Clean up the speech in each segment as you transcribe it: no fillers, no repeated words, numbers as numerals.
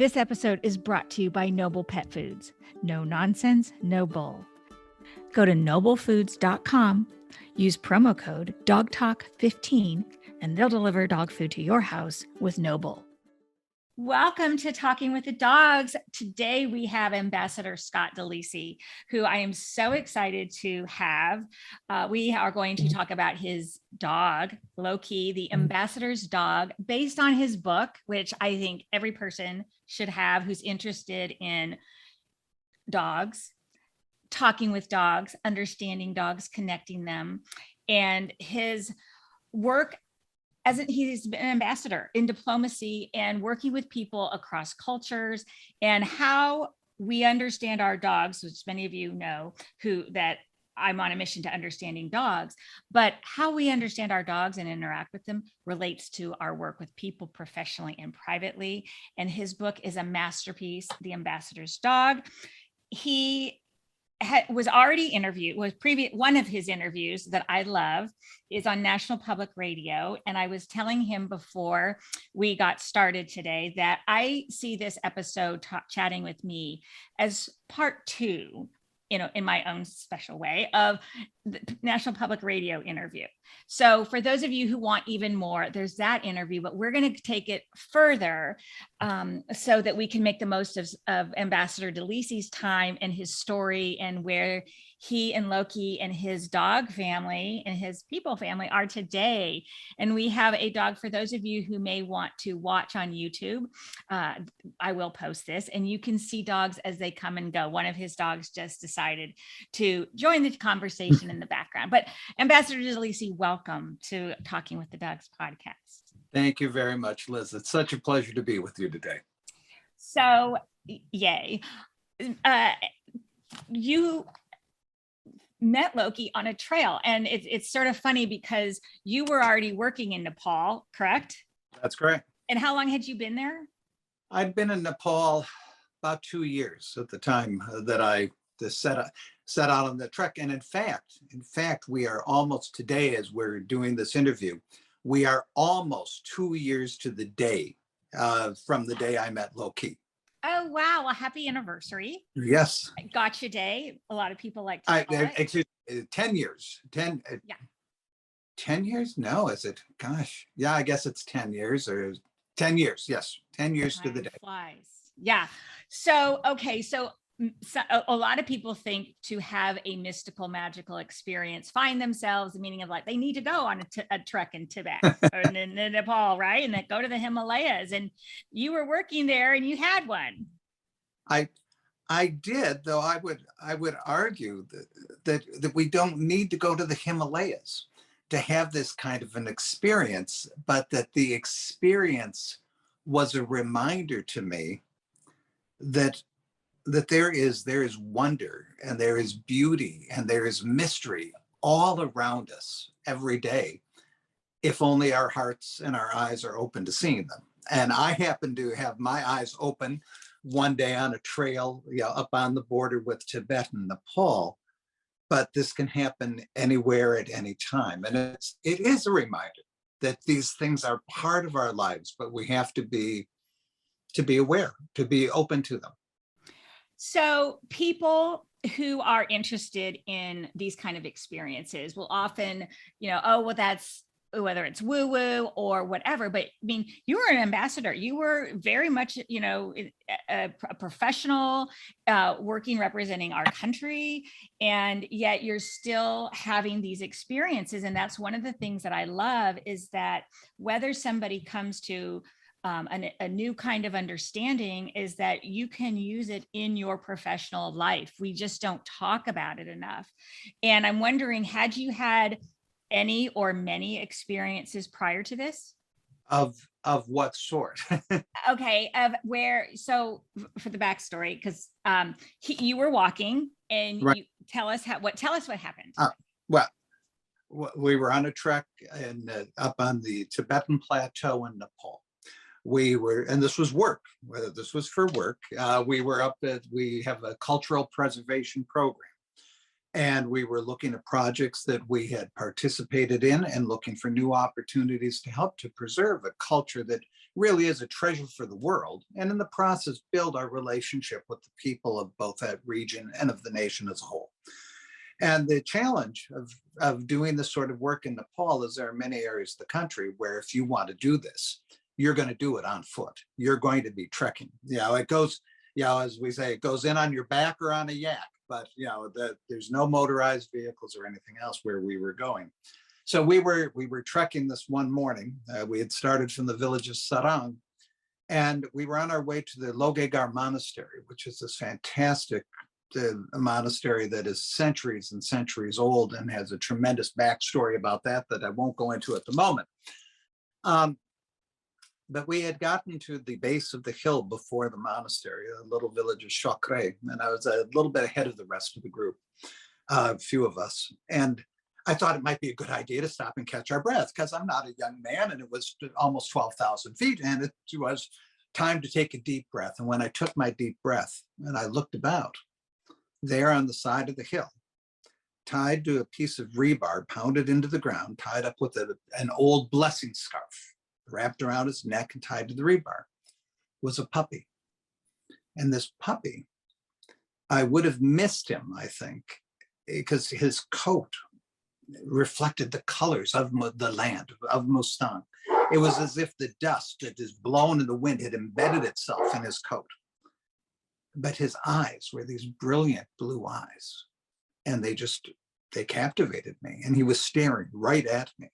This episode is brought to you by Noble Pet Foods. No nonsense, no bull. Go to noblefoods.com, use promo code DOGTALK15, and they'll deliver dog food to your house with Noble. Welcome to Talking with the Dogs. Today we have Ambassador Scott DeLisi, who I am so excited to have. We are going to talk about his dog, Loki, the ambassador's dog, based on his book, which I think every person should have who's interested in dogs, talking with dogs, understanding dogs, connecting them, and his work as he's been an ambassador in diplomacy and working with people across cultures, and how we understand our dogs, which many of you know that I'm on a mission to understanding dogs, but how we understand our dogs and interact with them relates to our work with people professionally and privately. And his book is a masterpiece, The Ambassador's Dog. He was already interviewed, one of his interviews that I love is on National Public Radio. And I was telling him before we got started today that I see this episode, Chatting with Me, as part two, in my own special way, of the National Public Radio interview. So for those of you who want even more, there's that interview, but we're going to take it further so that we can make the most of Ambassador DeLisi's time and his story and where he and Loki and his dog family and his people family are today. And we have a dog, for those of you who may want to watch on YouTube, I will post this, and you can see dogs as they come and go. One of his dogs just decided to join the conversation in the background. But Ambassador DeLisi, welcome to Talking with the Dogs podcast. Thank you very much, Liz. It's such a pleasure to be with you today. So, yay. You met Loki on a trail, and it's sort of funny because you were already working in Nepal, correct? That's correct. And how long had you been there? I'd been in Nepal about 2 years at the time that I set out on the trek. And in fact, we are almost today, as we're doing this interview, we are almost 2 years to the day from the day I met Loki. Oh, wow. Well, happy anniversary. Yes. Gotcha day. A lot of people like to call it. Excuse me, 10 years. 10 years? No, is it? Gosh. Yeah, I guess it's 10 years or 10 years. Yes. 10 years to the day. Flies. Yeah. So, okay. So a lot of people think to have a mystical, magical experience, find themselves, the meaning of like, they need to go on a trek in Tibet or in Nepal, right? And then go to the Himalayas. And you were working there and you had one. I did, though I would argue that we don't need to go to the Himalayas to have this kind of an experience, but that the experience was a reminder to me that there is wonder and there is beauty and there is mystery all around us every day, if only our hearts and our eyes are open to seeing them. And I happen to have my eyes open one day on a trail, up on the border with Tibet and Nepal, but this can happen anywhere at any time. And it is a reminder that these things are part of our lives, but we have to be aware, to be open to them. So people who are interested in these kind of experiences will often, that's whether it's woo-woo or whatever, but I mean, you were an ambassador. You were very much, a professional, working, representing our country, and yet you're still having these experiences. And that's one of the things that I love, is that whether somebody comes to a new kind of understanding, is that you can use it in your professional life. We just don't talk about it enough. And I'm wondering, had you had any or many experiences prior to this? Of what sort? Okay, so for the backstory, because you were walking, and right. Tell us what happened. Well, we were on a trek up on the Tibetan plateau in Nepal. And this was work, whether this was for work. We have a cultural preservation program. And we were looking at projects that we had participated in and looking for new opportunities to help to preserve a culture that really is a treasure for the world. And in the process, build our relationship with the people of both that region and of the nation as a whole. And the challenge of doing this sort of work in Nepal is there are many areas of the country where if you want to do this, you're going to do it on foot. You're going to be trekking. It goes, as we say, it goes in on your back or on a yak. But there's no motorized vehicles or anything else where we were going. So we were trekking this one morning. We had started from the village of Sarang, and we were on our way to the Logegar Monastery, which is this fantastic monastery that is centuries and centuries old and has a tremendous backstory about that I won't go into at the moment. But we had gotten to the base of the hill before the monastery, a little village of Chokre, and I was a little bit ahead of the rest of the group, a few of us. And I thought it might be a good idea to stop and catch our breath because I'm not a young man and it was almost 12,000 feet and it was time to take a deep breath. And when I took my deep breath and I looked about, there on the side of the hill, tied to a piece of rebar pounded into the ground, tied up with an old blessing scarf, wrapped around his neck and tied to the rebar, was a puppy. And this puppy, I would have missed him, I think, because his coat reflected the colors of the land, of Mustang. It was as if the dust that is blown in the wind had embedded itself in his coat. But his eyes were these brilliant blue eyes. And they captivated me. And he was staring right at me.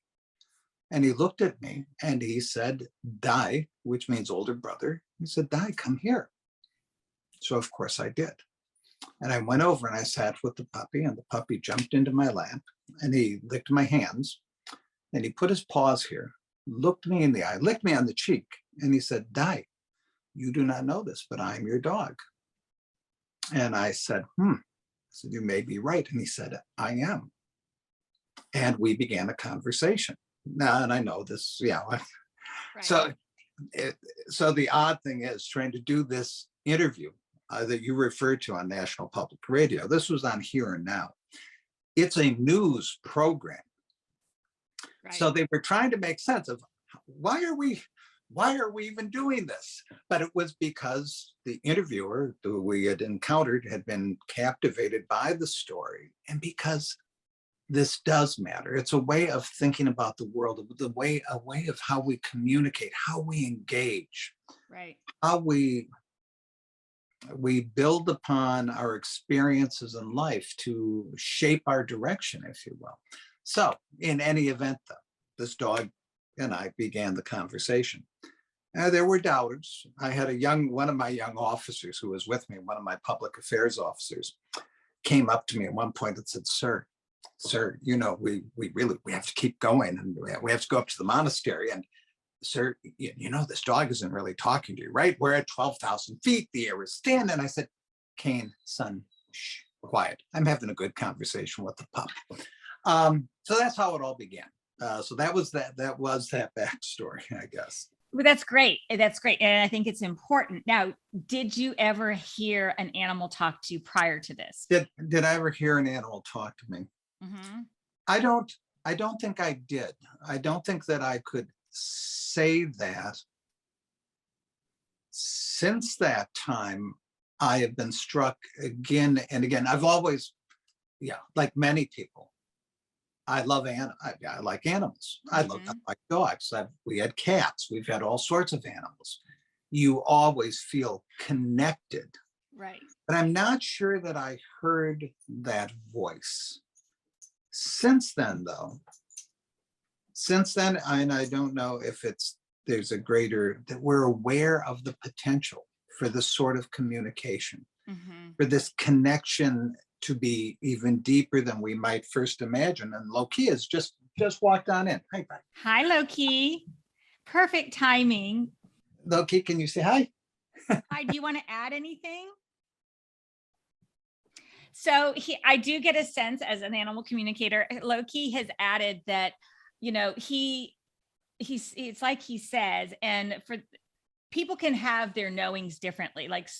And he looked at me and he said, Dai, which means older brother. He said, Dai, come here. So of course I did. And I went over and I sat with the puppy and the puppy jumped into my lap and he licked my hands and he put his paws here, looked me in the eye, licked me on the cheek. And he said, Dai, you do not know this, but I'm your dog. And I said, I said, you may be right. And he said, I am. And we began a conversation. Now, and I know this, Right. So the odd thing is trying to do this interview that you referred to on National Public Radio. This was on Here and Now. It's a news program. Right. So they were trying to make sense of why are we even doing this? But it was because the interviewer who we had encountered had been captivated by the story and because this does matter. It's a way of thinking about the world, a way of how we communicate, how we engage, right? How we build upon our experiences in life to shape our direction, if you will. So, in any event, though, this dog and I began the conversation. There were doubters. I had one of my young officers who was with me, one of my public affairs officers, came up to me at one point and said, Sir, we have to keep going and we have to go up to the monastery. And sir, this dog isn't really talking to you, right? We're at 12,000 feet. The air is thin. And I said, Kane, son, shh, quiet. I'm having a good conversation with the pup. So that's how it all began. So that was that backstory, I guess. Well, that's great. That's great. And I think it's important. Now, did you ever hear an animal talk to you prior to this? Did I ever hear an animal talk to me? Mm-hmm. I don't think I did. I don't think that I could say that. Since that time, I have been struck again and again. I've always, like many people, I like animals. I like dogs. We had cats. We've had all sorts of animals. You always feel connected. Right. But I'm not sure that I heard that voice. Since then, and I don't know if there's a greater, that we're aware of the potential for this sort of communication, for this connection to be even deeper than we might first imagine. And Loki has just walked on in. Hi, bye. Hi, Loki. Perfect timing. Loki, can you say hi? Hi, do you want to add anything? So I do get a sense as an animal communicator, Loki has added that, it's like he says, and for people can have their knowings differently. Like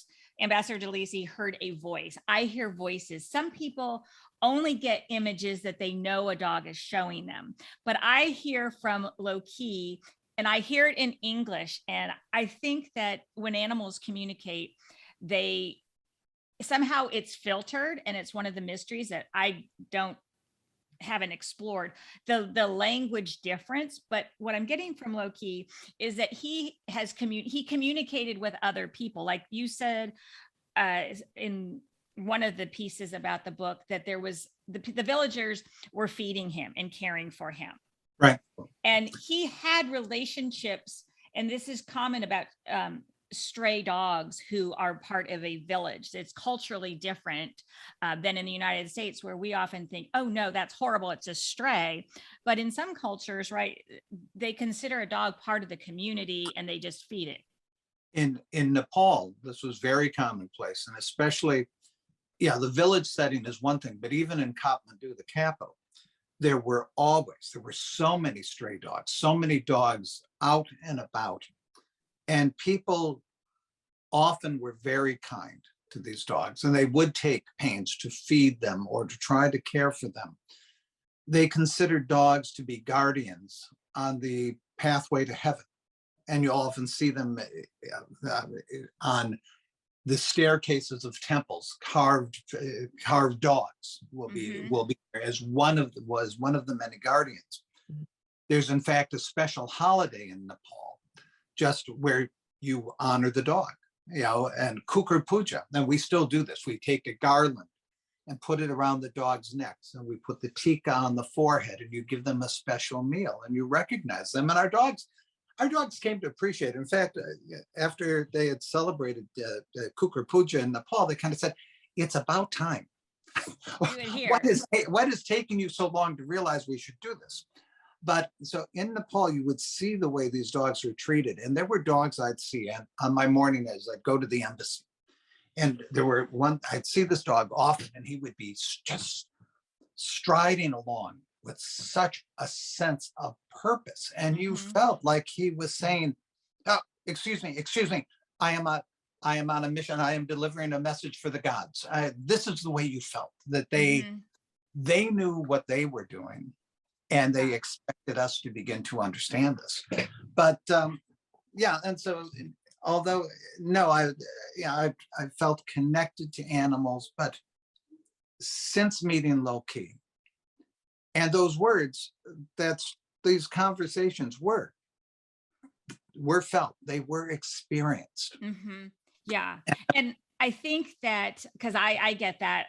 Ambassador DeLisi heard a voice. I hear voices. Some people only get images that they know a dog is showing them, but I hear from low key, and I hear it in English. And I think that when animals communicate, they somehow it's filtered, and it's one of the mysteries that I haven't explored the language difference. But what I'm getting from Loki is that he communicated with other people, like you said in one of the pieces about the book, that there was the villagers were feeding him and caring for him, Right. and he had relationships. And this is common about stray dogs who are part of a village. It's culturally different than in the United States, where we often think, oh no, that's horrible, it's a stray. But in some cultures, right, they consider a dog part of the community and they just feed it. In Nepal, this was very commonplace, and especially, the village setting is one thing, but even in Kathmandu, the capital, there were so many stray dogs, so many dogs out and about. And people often were very kind to these dogs, and they would take pains to feed them or to try to care for them. They considered dogs to be guardians on the pathway to heaven. And you often see them on the staircases of temples. Carved dogs will be there as one of the many guardians. There's in fact a special holiday in Nepal, just where you honor the dog, and Kukur Puja. And we still do this. We take a garland and put it around the dog's neck. So we put the tika on the forehead, and you give them a special meal, and you recognize them. And our dogs came to appreciate it. In fact, after they had celebrated the Kukur Puja in Nepal, they kind of said, "It's about time. What is taking you so long to realize we should do this?" But so in Nepal, you would see the way these dogs were treated. And there were dogs I'd see on my morning as I'd go to the embassy. And I'd see this dog often, and he would be just striding along with such a sense of purpose. And you felt like he was saying, "Oh, excuse me, I am on a mission. I am delivering a message for the gods." This is the way you felt, that they knew what they were doing, and they expected us to begin to understand this. But and so, although I felt connected to animals, but since meeting Loki, and those words, these conversations were felt, they were experienced. Yeah. And I think that, because I get that,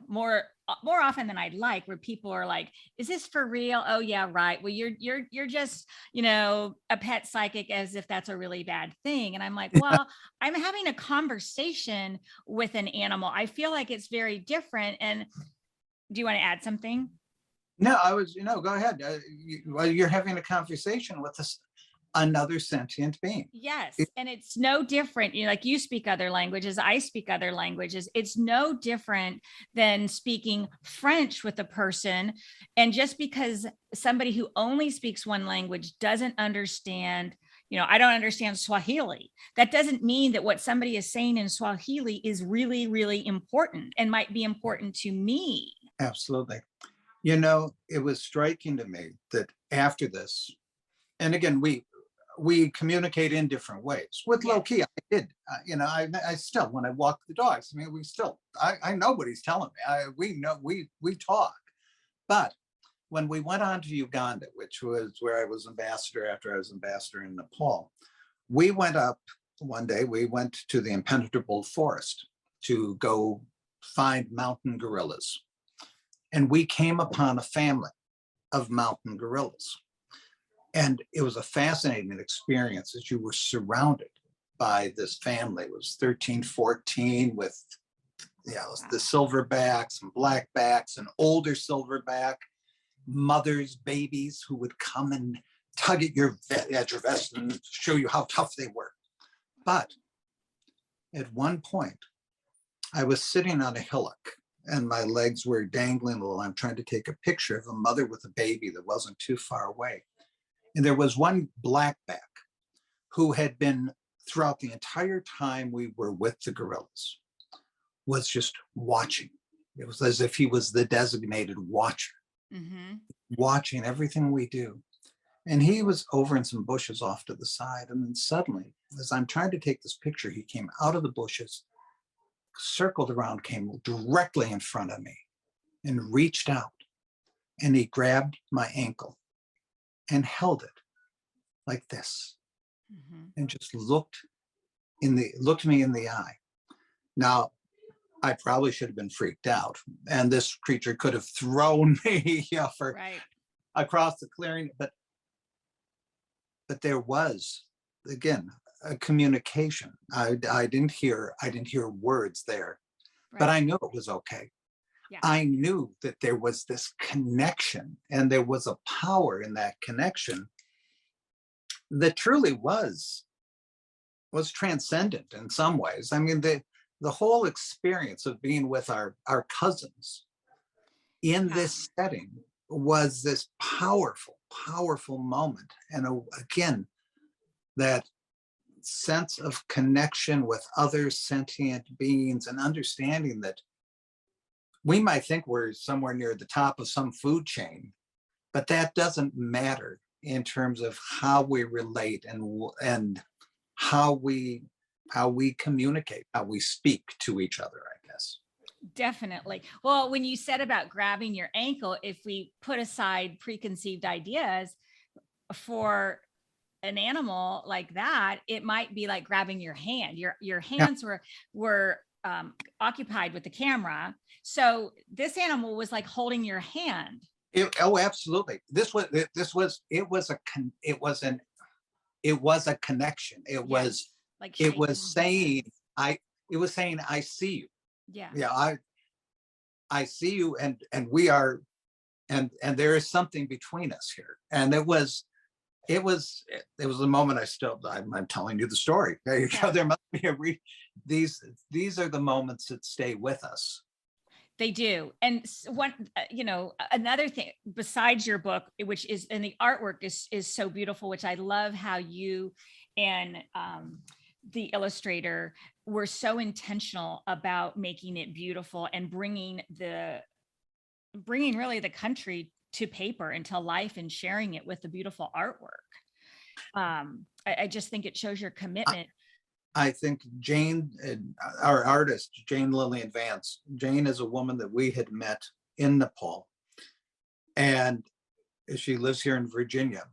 more often than I'd like, where people are like, "Is this for real? Oh yeah, right. Well, you're just, a pet psychic," as if that's a really bad thing. And I'm like, well, I'm having a conversation with an animal. I feel like it's very different. And do you want to add something? No, go ahead. You're having a conversation with another sentient being. Yes. And it's no different. Like, you speak other languages, I speak other languages. It's no different than speaking French with a person. And just because somebody who only speaks one language doesn't understand, I don't understand Swahili, that doesn't mean that what somebody is saying in Swahili is really, really important and might be important to me. Absolutely. It was striking to me that after this, and again, we communicate in different ways. With Loki, I did, I still, when I walk the dogs, I know what he's telling me. We know, we talk. But when we went on to Uganda, which was where I was ambassador after I was ambassador in Nepal, we went up one day, we went to the impenetrable forest to go find mountain gorillas. And we came upon a family of mountain gorillas. And it was a fascinating experience as you were surrounded by this family. It was 13, 14 with the silverbacks and blackbacks, and older silverback, mothers, babies who would come and tug at your vest and show you how tough they were. But at one point, I was sitting on a hillock and my legs were dangling a little. I'm trying to take a picture of a mother with a baby that wasn't too far away. And there was one blackback who had been throughout the entire time we were with the gorillas was just watching. It was as if he was the designated watcher, watching everything we do. And he was over in some bushes off to the side. And then suddenly, as I'm trying to take this picture, he came out of the bushes, circled around, came directly in front of me and reached out. And he grabbed my ankle and held it like this and just looked me in the eye. Now, I probably should have been freaked out. And this creature could have thrown me across the clearing. But there was, again, a communication. I didn't hear words there, but I knew it was okay. Yeah. I knew that there was this connection, and there was a power in that connection that truly was transcendent in some ways. I mean, the whole experience of being with our cousins in this setting was this powerful, powerful moment. And again, that sense of connection with other sentient beings and understanding that we might think we're somewhere near the top of some food chain, but that doesn't matter in terms of how we relate and how we communicate, how we speak to each other, I guess. Definitely. Well, when you said about grabbing your ankle, if we put aside preconceived ideas, for an animal like that, it might be like grabbing your hand. Your hands were occupied with the camera. So this animal was like holding your hand. Absolutely. It was a connection. It was like it was saying I see you. Yeah. I see you, and we are, and there is something between us here. And it was a moment I'm telling you the story. There you go. There must be these are the moments that stay with us. They do. And one, another thing besides your book, which is, and the artwork is so beautiful, which I love how you and the illustrator were so intentional about making it beautiful and bringing really the country to paper and to life and sharing it with the beautiful artwork. I just think it shows your commitment. I think Jane, our artist, Jane Lillian Vance, Jane is a woman that we had met in Nepal. And she lives here in Virginia.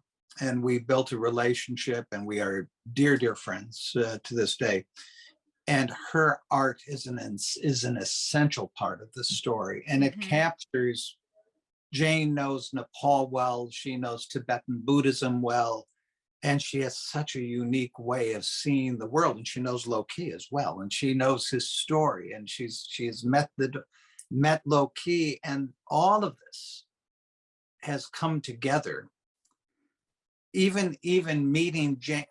And we built a relationship, and we are dear, dear friends to this day. And her art is an essential part of the story. And it captures, Jane knows Nepal well, she knows Tibetan Buddhism well, and she has such a unique way of seeing the world. And she knows Loki as well, and she knows his story, and she has met Loki, and all of this has come together. Even meeting Jane,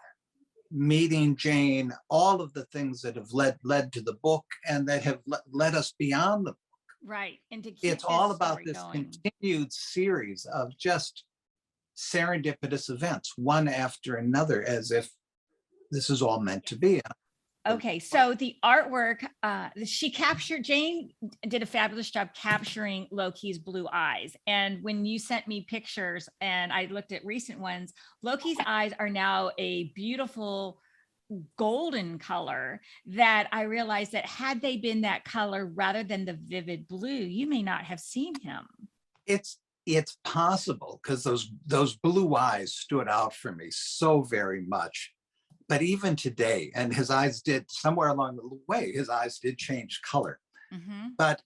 all of the things that have led to the book and that have led us beyond the book. Right. And to keep it's all about this going. Continued series of just serendipitous events, one after another, as if this is all meant to be. Okay, so the artwork, Jane did a fabulous job capturing Loki's blue eyes. And when you sent me pictures and I looked at recent ones, Loki's eyes are now a beautiful golden color that I realized that had they been that color rather than the vivid blue, you may not have seen him. It's possible, because those blue eyes stood out for me so very much. But even today, and his eyes did, somewhere along the way, his eyes did change color. But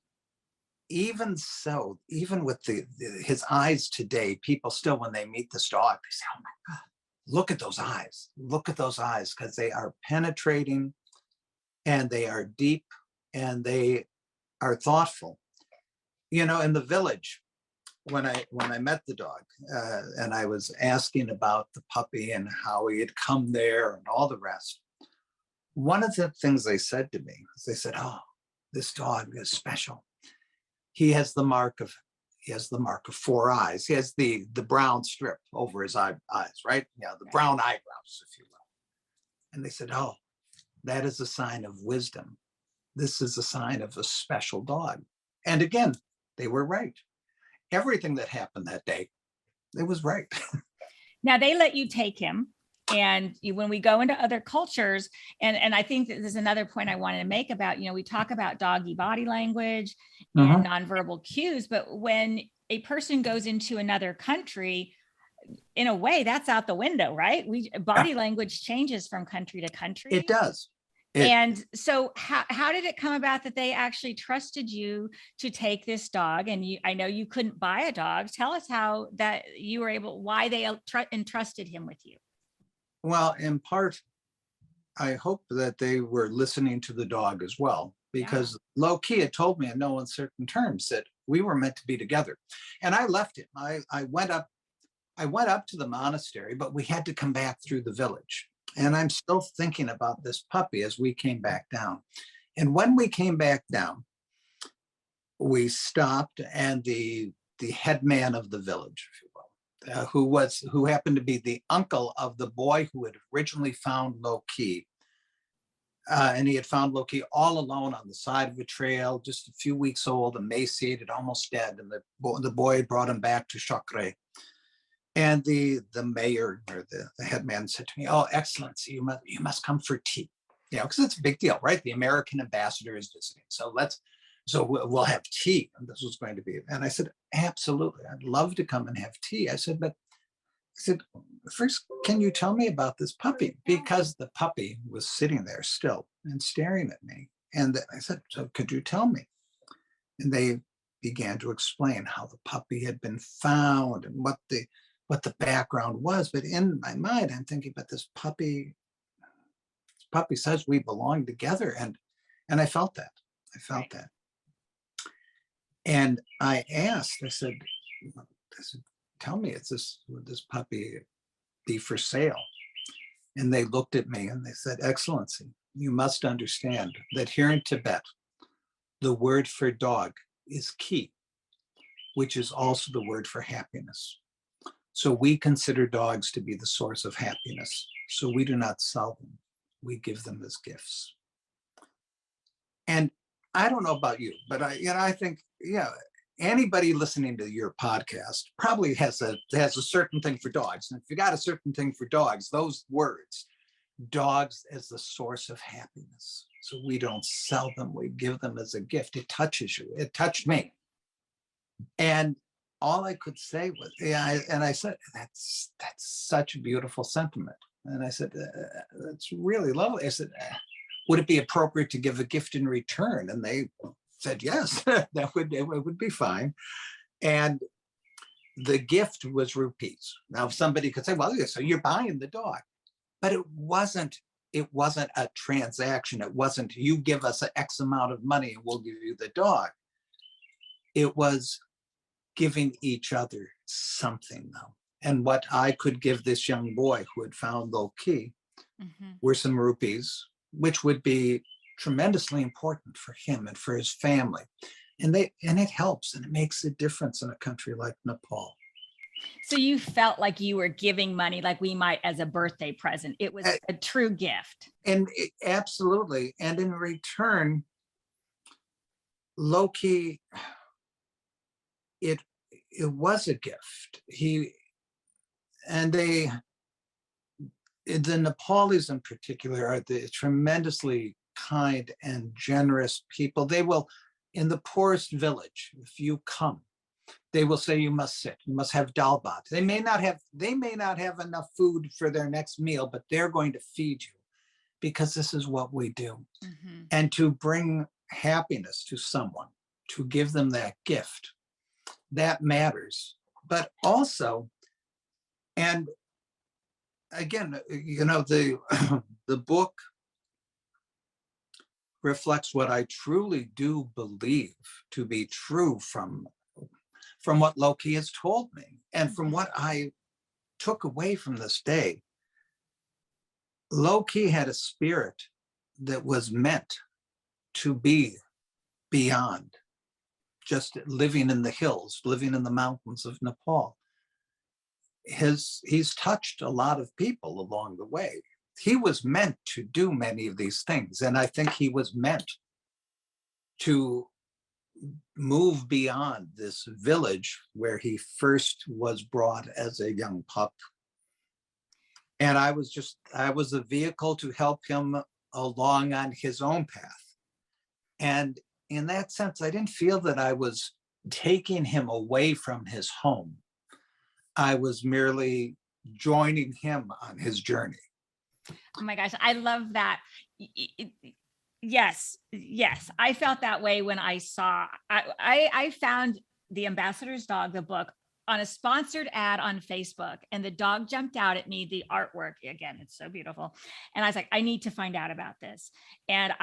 even so, even with his eyes today, people still, when they meet this dog, they say, "Oh my God, look at those eyes. Look at those eyes," because they are penetrating, and they are deep, and they are thoughtful. In the village, when I met the dog, and I was asking about the puppy and how he had come there and all the rest, one of the things they said to me is, they said, "Oh, this dog is special. He has the mark of 4 eyes. He has the brown strip over his eyes, right? Yeah, the brown eyebrows, if you will." And they said, "Oh, that is a sign of wisdom. This is a sign of a special dog. And again, they were right. Everything that happened that day, it was right. Now they let you take him. And when we go into other cultures, and I think that there's another point I wanted to make about, we talk about doggy body language and nonverbal cues, but when a person goes into another country, in a way, that's out the window, right? Body language changes from country to country. It does. And so how did it come about that they actually trusted you to take this dog? And I know you couldn't buy a dog. Tell us how that you were why they entrusted him with you. Well, in part, I hope that they were listening to the dog as well, because low-key had told me in no uncertain terms that we were meant to be together. And I left him. I went up to the monastery, but we had to come back through the village. And I'm still thinking about this puppy as we came back down. And when we came back down, we stopped, and the headman of the village, if you will, who happened to be the uncle of the boy who had originally found Loki. And he had found Loki all alone on the side of a trail, just a few weeks old, emaciated, almost dead. And the boy brought him back to Chakre. And the mayor, or the headman, said to me, "Oh, Excellency, you must come for tea." Because it's a big deal, right? The American ambassador is visiting. So we'll have tea. And this was going to be, and I said, "Absolutely, I'd love to come and have tea." I said, "First, can you tell me about this puppy?" Because the puppy was sitting there still and staring at me. And I said, "So could you tell me?" And they began to explain how the puppy had been found and what the background was. But in my mind, I'm thinking, but this puppy says we belong together. And I felt that. And I asked, I said, "Tell me, would this puppy be for sale?" And they looked at me and they said, "Excellency, you must understand that here in Tibet, the word for dog is ki, which is also the word for happiness. So we consider dogs to be the source of happiness. So we do not sell them. We give them as gifts." And I don't know about you, but I think, anybody listening to your podcast probably has a certain thing for dogs. And if you got a certain thing for dogs, those words, dogs as the source of happiness. So we don't sell them, we give them as a gift. It touches you. It touched me. And all I could say was, and I said, that's such a beautiful sentiment. And I said, "That's really lovely." I said, "Would it be appropriate to give a gift in return?" And they said, "Yes, it would be fine." And the gift was rupees. Now, somebody could say, "Well, so you're buying the dog," but it wasn't a transaction. It wasn't, "You give us X amount of money and we'll give you the dog." It was giving each other something, though. And what I could give this young boy who had found Loki were some rupees, which would be tremendously important for him and for his family. And it helps, and it makes a difference in a country like Nepal. So you felt like you were giving money, like we might as a birthday present. It was a true gift. And absolutely. And in return, Loki, it was a gift. The Nepalis in particular are the tremendously kind and generous people. They will, in the poorest village, if you come, they will say, "You must sit, you must have dal bhat." They may not have enough food for their next meal, but they're going to feed you, because this is what we do. And to bring happiness to someone, to give them that gift, that matters. But also, and again, the book reflects what I truly do believe to be true from what Loki has told me, and from what I took away from this day. Loki had a spirit that was meant to be beyond just living in the hills, living in the mountains of Nepal. He's touched a lot of people along the way. he was meant to do many of these things. And I think he was meant to move beyond this village where he first was brought as a young pup. And I was a vehicle to help him along on his own path. And in that sense, I didn't feel that I was taking him away from his home. I was merely joining him on his journey. Oh my gosh, I love that. Yes, I felt that way when I saw, I found The Ambassador's Dog, the book, on a sponsored ad on Facebook, and the dog jumped out at me, the artwork, again, it's so beautiful. And I was like, I need to find out about this. And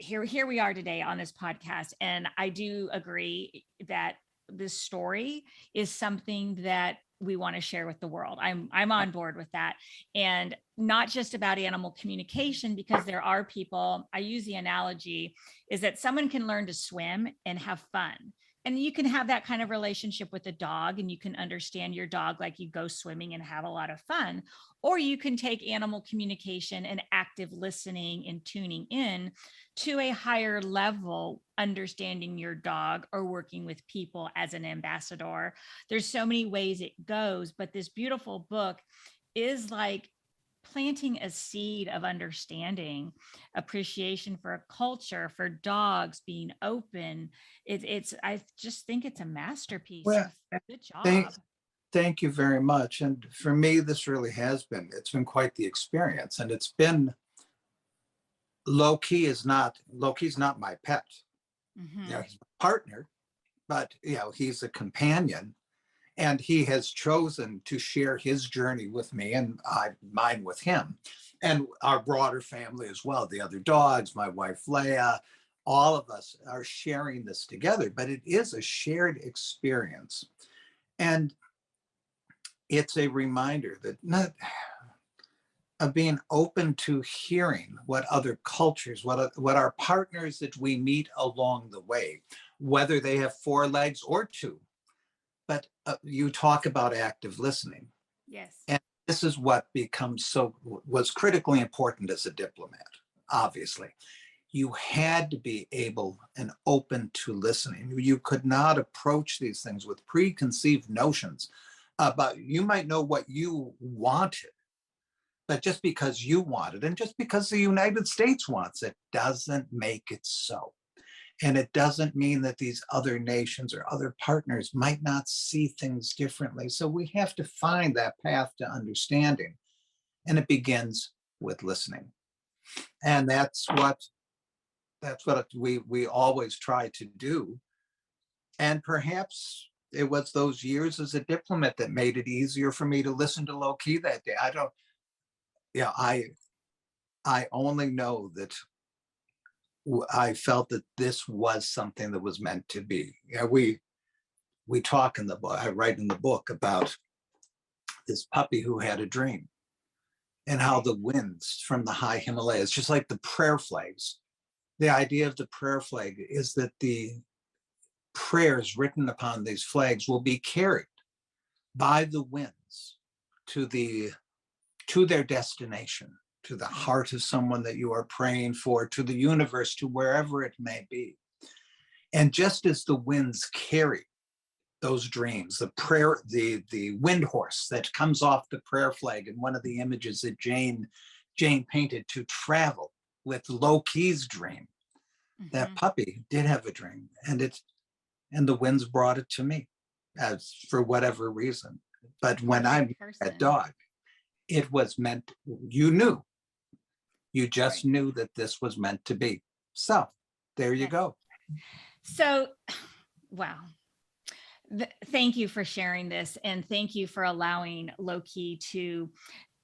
here we are today on this podcast. And I do agree that this story is something that we want to share with the world. I'm on board with that. And not just about animal communication, because there are people, I use the analogy, is that someone can learn to swim and have fun. And you can have that kind of relationship with a dog, and you can understand your dog like you go swimming and have a lot of fun. Or you can take animal communication and active listening and tuning in to a higher level, understanding your dog or working with people as an ambassador. There's so many ways it goes, but this beautiful book is like planting a seed of understanding, appreciation for a culture, for dogs, being open. I just think it's a masterpiece. Well, Good job. Thank you very much. And for me, it's been quite the experience. And it's been, Loki's not my pet. Mm-hmm. He's my partner, but he's a companion. And he has chosen to share his journey with me, and mine with him, and our broader family as well. The other dogs, my wife Leah, all of us are sharing this together, but it is a shared experience. And it's a reminder that of being open to hearing what other cultures, what our partners that we meet along the way, whether they have 4 legs or 2. But you talk about active listening. Yes. And this is what was critically important as a diplomat, obviously. You had to be able and open to listening. You could not approach these things with preconceived notions about, you might know what you wanted, but just because you want it, and just because the United States wants it, doesn't make it so. And it doesn't mean that these other nations or other partners might not see things differently. So we have to find that path to understanding. And it begins with listening. And that's what we always try to do. And perhaps it was those years as a diplomat that made it easier for me to listen to Loki that day. I only know that I felt that this was something that was meant to be. We talk in the book, I write in the book about this puppy who had a dream, and how the winds from the high Himalayas, just like the prayer flags, the idea of the prayer flag is that the prayers written upon these flags will be carried by the winds to their destination, to the heart of someone that you are praying for, to the universe, to wherever it may be. And just as the winds carry those dreams, the wind horse that comes off the prayer flag in one of the images that Jane painted to travel with Loki's dream, that puppy did have a dream, and the winds brought it to me, as for whatever reason. But when I met that dog, it was meant, you just knew that this was meant to be. So there you go. So, wow. Thank you for sharing this. And thank you for allowing Loki to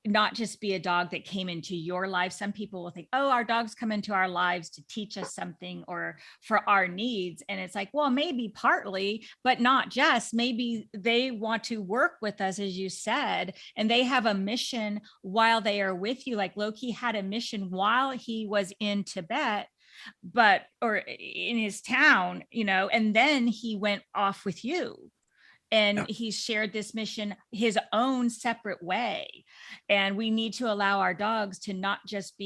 not just be a dog that came into your life. Some people will think, oh, our dogs come into our lives to teach us something or for our needs. And it's like, well, maybe partly, but not just. Maybe they want to work with us, as you said, and they have a mission while they are with you. Like Loki had a mission while he was in Tibet, or in his town, and then he went off with you. And he's shared this mission his own separate way. And we need to allow our dogs to not just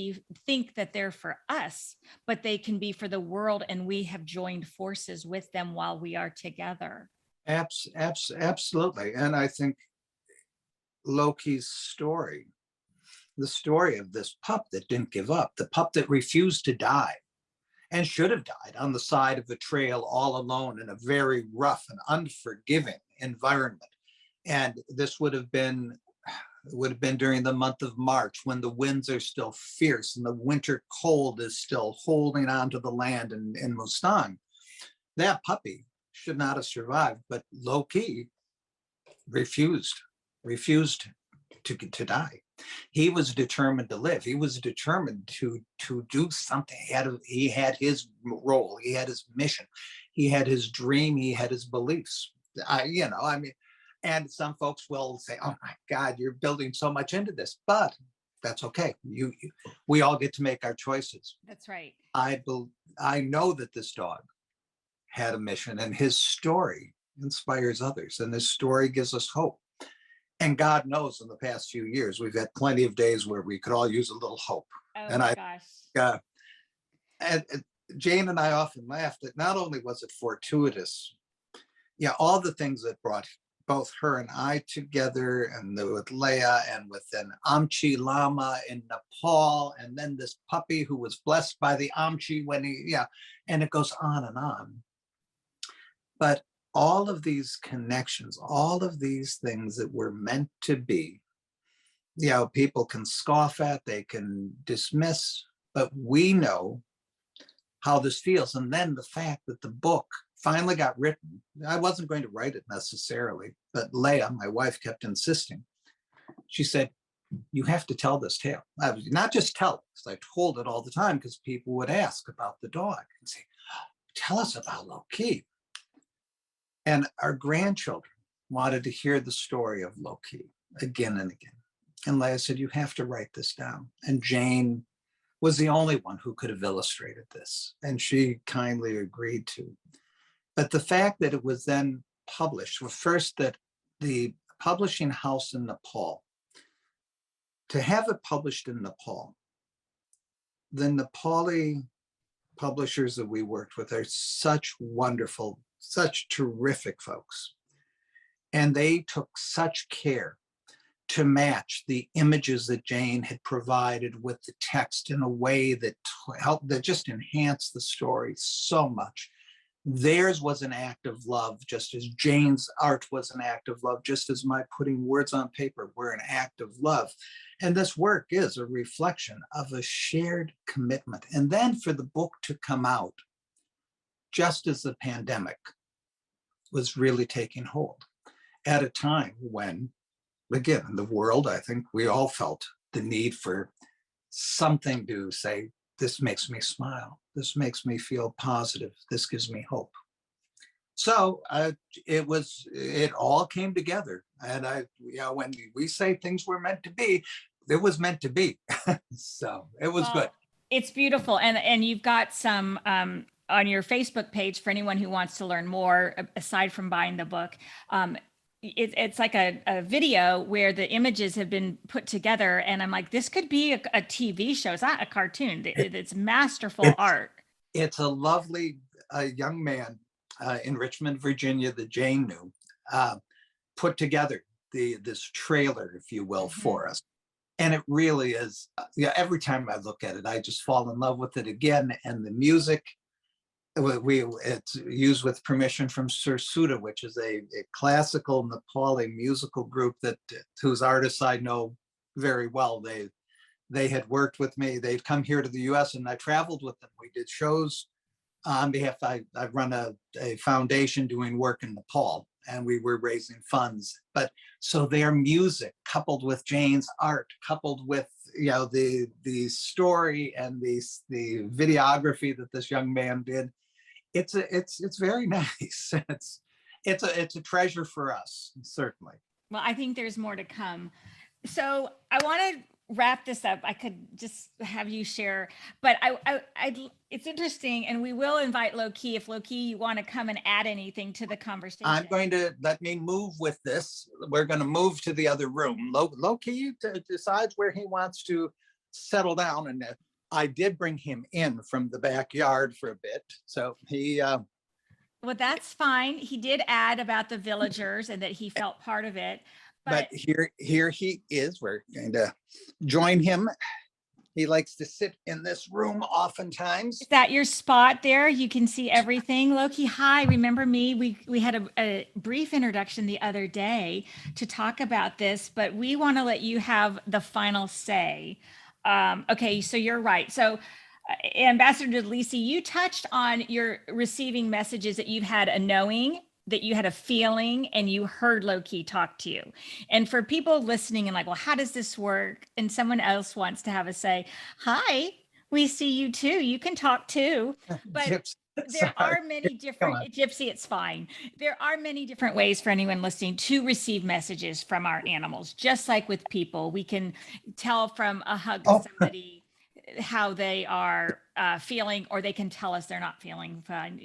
think that they're for us, but they can be for the world. And we have joined forces with them while we are together. Absolutely. And I think Loki's story, the story of this pup that didn't give up, the pup that refused to die and should have died on the side of the trail all alone in a very rough and unforgiving environment. And this would have been during the month of March, when the winds are still fierce and the winter cold is still holding on to the land in Mustang. That puppy should not have survived, but Loki refused to die. He was determined to live. He was determined to do something. He had his role. He had his mission. He had his dream. He had his beliefs. And some folks will say, "Oh my God, you're building so much into this," but that's okay. We all get to make our choices. That's right. I know that this dog had a mission, and his story inspires others, and his story gives us hope. And God knows, in the past few years, we've had plenty of days where we could all use a little hope. Oh my gosh. And Jane and I often laughed that not only was it fortuitous, all the things that brought both her and I together, and with Leah and with an Amchi Lama in Nepal, and then this puppy who was blessed by the Amchi and it goes on and on. But all of these connections, all of these things that were meant to be, people can scoff at, they can dismiss, but we know how this feels. And then the fact that the book finally got written, I wasn't going to write it necessarily, but Leah, my wife, kept insisting. She said, "You have to tell this tale." I was not just tell it, because I told it all the time, because people would ask about the dog and say, "Tell us about Loki." And our grandchildren wanted to hear the story of Loki again and again. And Leah said, "You have to write this down." And Jane was the only one who could have illustrated this, and she kindly agreed to. But the fact that it was then published, well, first that the publishing house in Nepal, to have it published in Nepal, the Nepali publishers that we worked with are such wonderful, such terrific folks. And they took such care to match the images that Jane had provided with the text in a way that just enhanced the story so much. Theirs was an act of love, just as Jane's art was an act of love, just as my putting words on paper were an act of love. And this work is a reflection of a shared commitment. And then for the book to come out just as the pandemic was really taking hold, at a time when, again, in the world, I think we all felt the need for something to say, "This makes me smile. This makes me feel positive. This gives me hope." So it all came together. And when we say things were meant to be, it was meant to be. So it was good. It's beautiful. And you've got some on your Facebook page for anyone who wants to learn more, aside from buying the book. It's like a video where the images have been put together, and I'm like, this could be a TV show. It's not a cartoon. It's masterful art. It's a lovely young man in Richmond, Virginia, that Jane knew, put together this trailer, if you will, for us. And it really is, every time I look at it, I just fall in love with it again. And the music, it's used with permission from Sir Suda, which is a classical Nepali musical group whose artists I know very well. They had worked with me. They'd come here to the US, and I traveled with them. We did shows on behalf. I run a foundation doing work in Nepal, and we were raising funds. But so their music, coupled with Jane's art, coupled with the story and the videography that this young man did, it's very nice. It's a treasure for us, certainly. Well, I think there's more to come. So I want to wrap this up, I could just have you share, but it's interesting, and we will invite Loki if Loki, you want to come and add anything to the conversation. I'm going to let me move with this. We're going to move to the other room. Loki decides where he wants to settle down, and I did bring him in from the backyard for a bit, so he. Well, that's fine. He did add about the villagers and that he felt part of it. But here he is. We're going to join him. He likes to sit in this room oftentimes. Is that your spot there? You can see everything. Loki, hi, remember me? We had a brief introduction the other day to talk about this, but we want to let you have the final say. Okay, so you're right. So Ambassador DeLisi, you touched on your receiving messages that you've had a knowing, that you had a feeling, and you heard Loki talk to you. And for people listening and like, well, how does this work? And someone else wants to have a say, hi, we see you too. You can talk too. But there are many different, Gypsy, it's fine. There are many different ways for anyone listening to receive messages from our animals. Just like with people, we can tell from a hug to somebody how they are feeling, or they can tell us they're not feeling fine,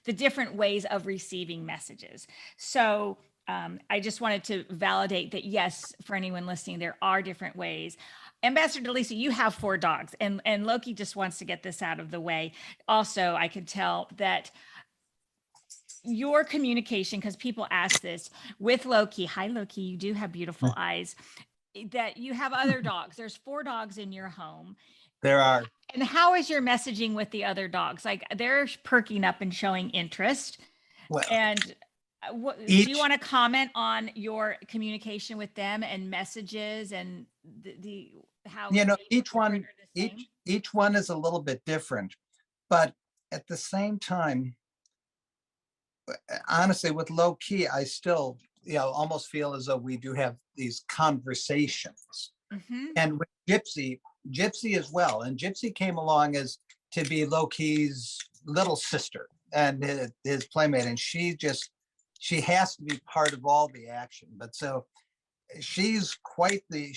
the different ways of receiving messages. So I just wanted to validate that, yes, for anyone listening, there are different ways. Ambassador DeLisi, you have 4 dogs, and Loki just wants to get this out of the way. Also, I can tell that your communication, because people ask this with Loki, hi Loki, you do have beautiful eyes, that you have other dogs. There's 4 dogs in your home. There are. And how is your messaging with the other dogs? Like, they're perking up and showing interest. Well, and do you want to comment on your communication with them and messages and the how each one is a little bit different, but at the same time, honestly, with Loki, I still almost feel as though we do have these conversations. Mm-hmm. And with Gypsy as well. And Gypsy came along as to be Loki's little sister and his playmate. And she has to be part of all the action. But so she's quite the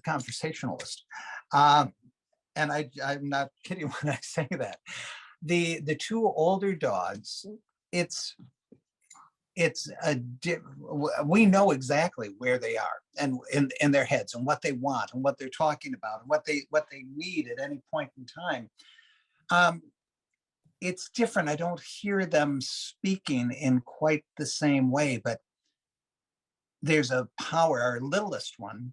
conversationalist. And I'm not kidding when I say that. The 2 older dogs, we know exactly where they are and in their heads and what they want and what they're talking about and what they need at any point in time. It's different. I don't hear them speaking in quite the same way, but there's a power. Our littlest one,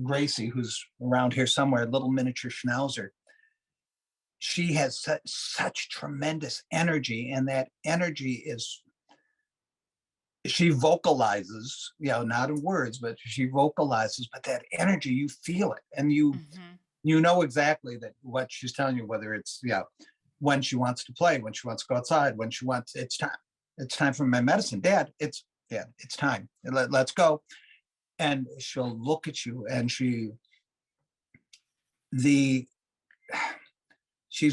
Gracie, who's around here somewhere, a little miniature schnauzer. She has such tremendous energy, and that energy she vocalizes, not in words, but she vocalizes, but that energy, you feel it, and you know exactly that what she's telling you, whether it's, when she wants to play, when she wants to go outside, when she wants, it's time for my medicine. Dad, it's time. Let's go. And she'll look at you, and she's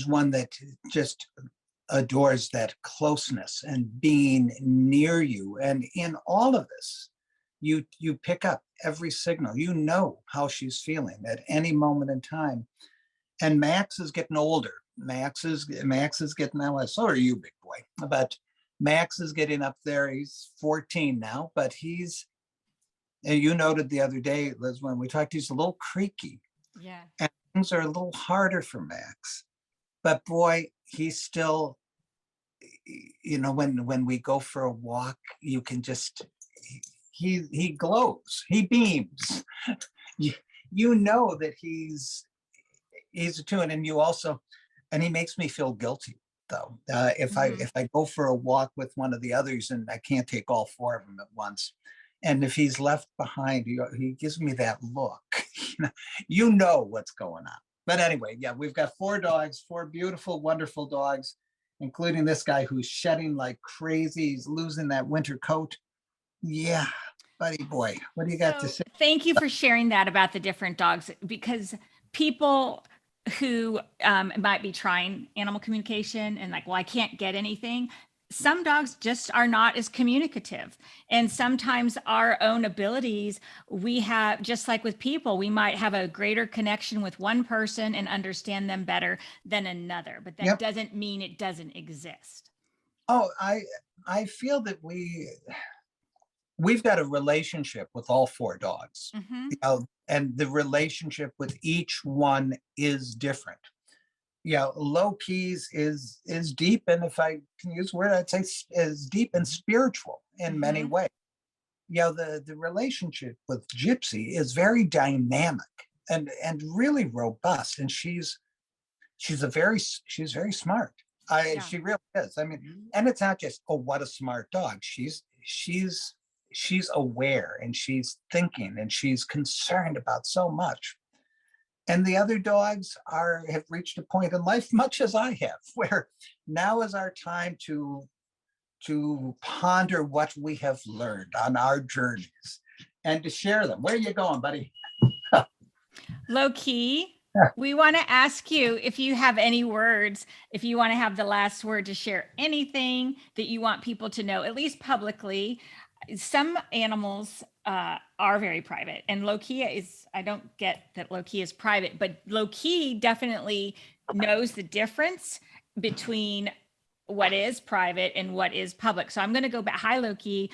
one that just adores that closeness and being near you. And in all of this, you pick up every signal. You know how she's feeling at any moment in time. And Max is getting older. Max is getting, so are you, big boy. But Max is getting up there. He's 14 now, but and you noted the other day, Liz, when we talked, he's a little creaky. Yeah. And things are a little harder for Max. But boy, he's still, when we go for a walk, you can just, he glows, he beams. You know that he's attuned, and you also, and he makes me feel guilty though. If I go for a walk with one of the others and I can't take all 4 of them at once, and if he's left behind, he gives me that look. You know what's going on. But anyway, we've got 4 dogs, 4 beautiful, wonderful dogs, including this guy who's shedding like crazy. He's losing that winter coat. Yeah, buddy boy, what do you got to say? Thank you for sharing that about the different dogs, because people who might be trying animal communication and like, well, I can't get anything. some dogs just are not as communicative. And sometimes our own abilities, we have, just like with people, we might have a greater connection with one person and understand them better than another, but that Yep. doesn't mean it doesn't exist. Oh, I feel that we've got a relationship with all four dogs, Mm-hmm. you know, and the relationship with each one is different. Yeah, Loki's is deep, and if I can use the word, I'd say is deep and spiritual in many Mm-hmm. ways. You know, the relationship with Gypsy is very dynamic and really robust, and she's very smart. Yeah. She really is. I mean, and it's not just, oh, what a smart dog. She's aware, and she's thinking, and she's concerned about so much. And the other dogs have reached a point in life, much as I have, where now is our time to ponder what we have learned on our journeys and to share them. Where are you going, buddy? Loki, we want to ask you if you have any words, if you want to have the last word to share anything that you want people to know, at least publicly. Some animals are very private, and Loki is, I don't get that Loki is private, but Loki definitely knows the difference between what is private and what is public. So I'm going to go back. Hi, Loki.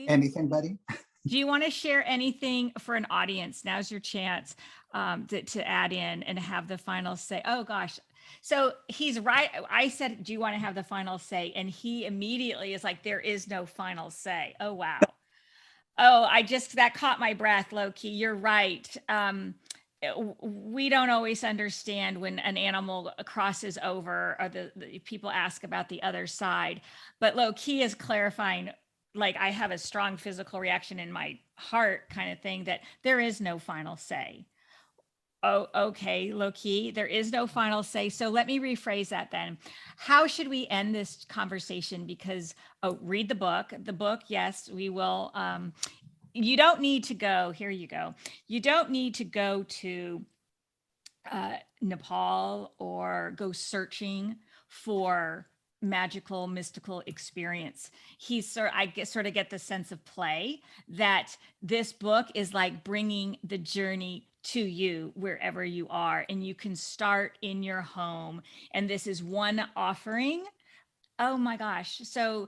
Anything, buddy? Do you want to share anything for an audience? Now's your chance to add in and have the final say. Oh gosh. So he's right. I said, do you want to have the final say? And he immediately is like, there is no final say. Oh, wow. Oh, that caught my breath, Loki. You're right. We don't always understand when an animal crosses over, or the people ask about the other side. But Loki is clarifying, like, I have a strong physical reaction in my heart kind of thing, that there is no final say. Oh, okay, Loki, there is no final say. So let me rephrase that then. How should we end this conversation? Because, oh, read the book. The book, yes, we will. You don't need to go. Here you go. You don't need to go to Nepal or go searching for magical mystical experience. I sort of get the sense of play that this book is like bringing the journey to you wherever you are, and you can start in your home, and this is one offering. Oh my gosh. So,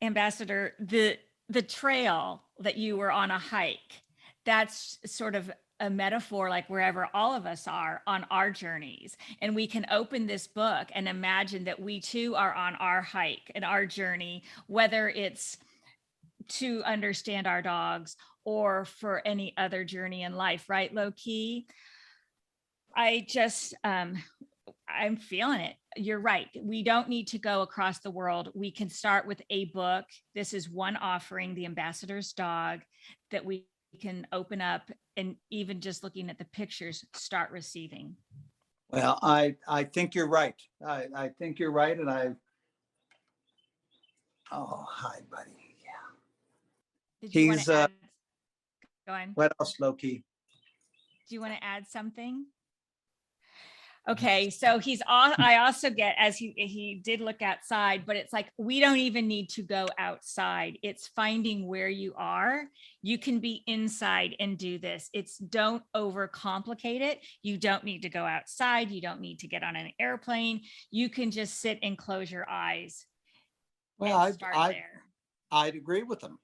Ambassador, the trail that you were on, a hike, that's sort of a metaphor, like wherever all of us are on our journeys. And we can open this book and imagine that we too are on our hike and our journey, whether it's to understand our dogs or for any other journey in life, right, Loki? I just I'm feeling it. You're right. We don't need to go across the world. We can start with a book. This is one offering, The Ambassador's Dog, that we can open up, and even just looking at the pictures, start receiving. Well, I think you're right. I think you're right. And oh, hi, buddy. Yeah. Did you want He's, to add? Go on. what else, Loki? Do you want to add something? Okay, so I also get, as he did look outside, but it's like, we don't even need to go outside. It's finding where you are. You can be inside and do this. It's don't overcomplicate it. You don't need to go outside. You don't need to get on an airplane. You can just sit and close your eyes. Well, and start there. I'd agree with him.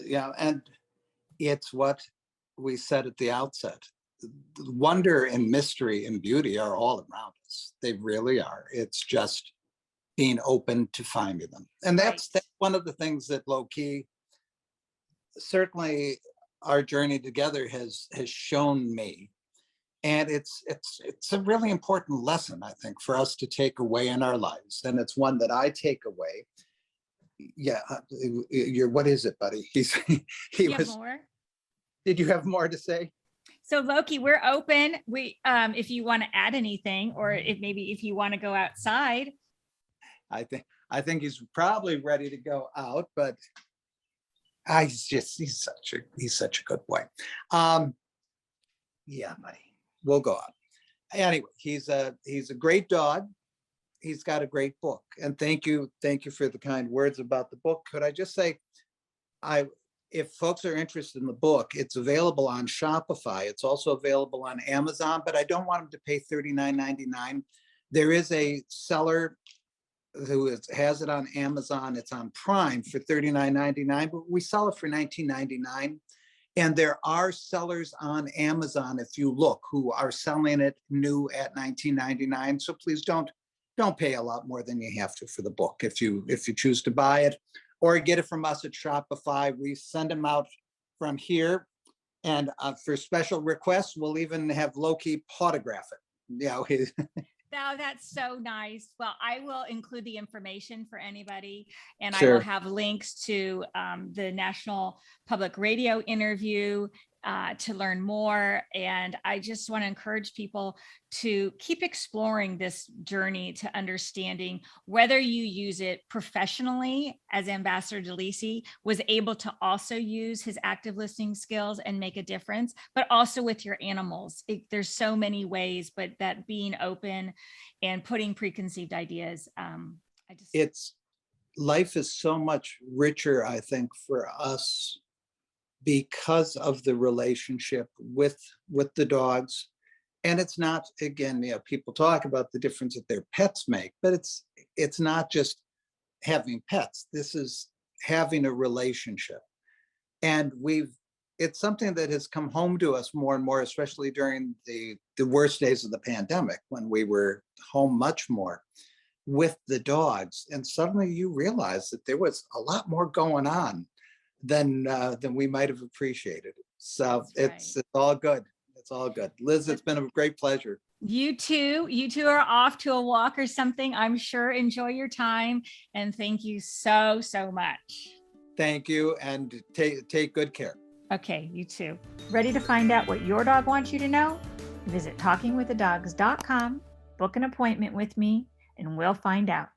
Yeah, and it's what we said at the outset. The wonder and mystery and beauty are all around us. They really are. It's just being open to finding them. And that's one of the things that low-key, certainly our journey together has shown me. And it's a really important lesson, I think, for us to take away in our lives. And it's one that I take away. Yeah, what is it, buddy? You have more? Did you have more to say? So Loki, we're open. If you want to add anything, or if you want to go outside. I think he's probably ready to go out, but he's such a good boy. Yeah, buddy, we'll go out. Anyway, he's a great dog. he's got a great book. And thank you for the kind words about the book. Could I just say, if folks are interested in the book, it's available on Shopify. It's also available on Amazon, but I don't want them to pay $39.99. There is a seller who has it on Amazon. It's on Prime for $39.99, but we sell it for $19.99. And there are sellers on Amazon, if you look, who are selling it new at $19.99. So please don't pay a lot more than you have to for the book if you choose to buy it, or get it from us at Shopify. We send them out from here, and for special requests, we'll even have Loki autograph it. Now that's so nice. Well, I will include the information for anybody, and Sure. I will have links to the National Public Radio interview to learn more. And I just want to encourage people to keep exploring this journey to understanding whether you use it professionally, as Ambassador DeLisi was able to also use his active listening skills and make a difference, but also with your animals. There's so many ways, but that being open and putting preconceived ideas, life is so much richer, I think, for us because of the relationship with the dogs. And it's not, again, people talk about the difference that their pets make, but it's not just having pets. This is having a relationship. And it's something that has come home to us more and more, especially during the worst days of the pandemic, when we were home much more with the dogs. And suddenly you realize that there was a lot more going on than we might have appreciated. So it's all good. It's all good. Liz, it's been a great pleasure. You too are off to a walk or something. I'm sure. Enjoy your time. And thank you so much. Thank you. And take good care. Okay, you too. Ready to find out what your dog wants you to know? Visit talkingwiththedogs.com, book an appointment with me, and we'll find out.